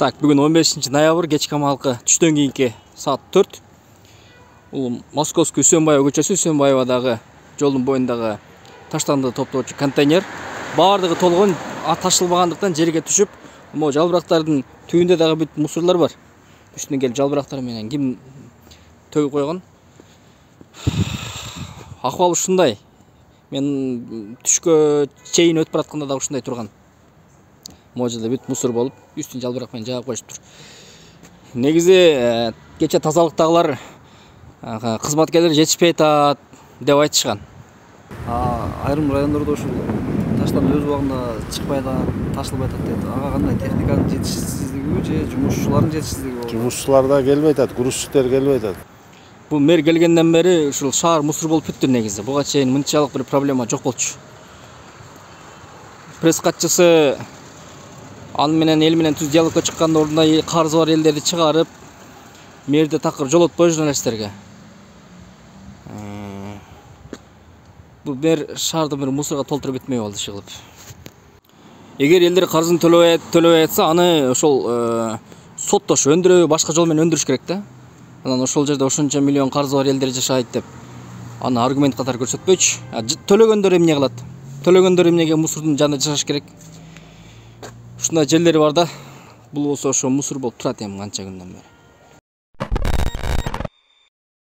Так, бүгін 15 ноябрь кечки амалкы түштөн кийинки саат 4. Бул Московский Үсөнбаева көчөсү, Үсөнбаевадагы жолдун боюндагы таштанды топтоочу контейнер баардыгы толгон, ташылбагандыктан жерге түшүп, могу жалбырактардын түбүндө дагы бүт мусорлор бар. Үстүнө келип жалбырактар менен ким төгүп койгон? Акыбал ушундай. Мен түшкө чейин өтүп баратканда да ушундай турган. Могу жерде бүт мусор болуп, үстүн жалбырак менен жаап коюшуптур. Негизи кече тазалыктагылар кызматкерлер жетишпей атат деп айтышкан. Айрым райондордо ушул таштан өз убагында чыкпай атат, ташылбай атат дейт. Ага кандай техниканын жетишсиздигиби же жумушчулардын жетишсиздиги? Жумушчулар да келбей атат, грузчиктер келбей атат. Бул мэр келгенден бери ушул шаар мусор болуп бүттү негизи. Буга чейин мынчалык бир проблема жок болчу. Пресс катчысы аны менен эл менен түз диалогко чыкканда ордунда карызы бар элдерди чыгарып, мэрди такыр жолотпой журналисттерге. Бул мэр шаарды бир мусорго толтуруп бүтмөй болду иши кылып. Эгер элдер карызын төлөбөй атса, аны ошол соттош, өндүрөбөй башка жол менен өндүрүш керек да. Анан ошол жерде ошончо миллион карызы бар элдер жашайт деп аны аргумент катары көрсөтпөйчү. Төлөгөндөр эмне кылат? Төлөгөндөр эмнеге мусордун жанында жашаш керек? Ушундай жерлери бар да. Бул болсо ошо мусор болуп турат эми канча күндөн бери.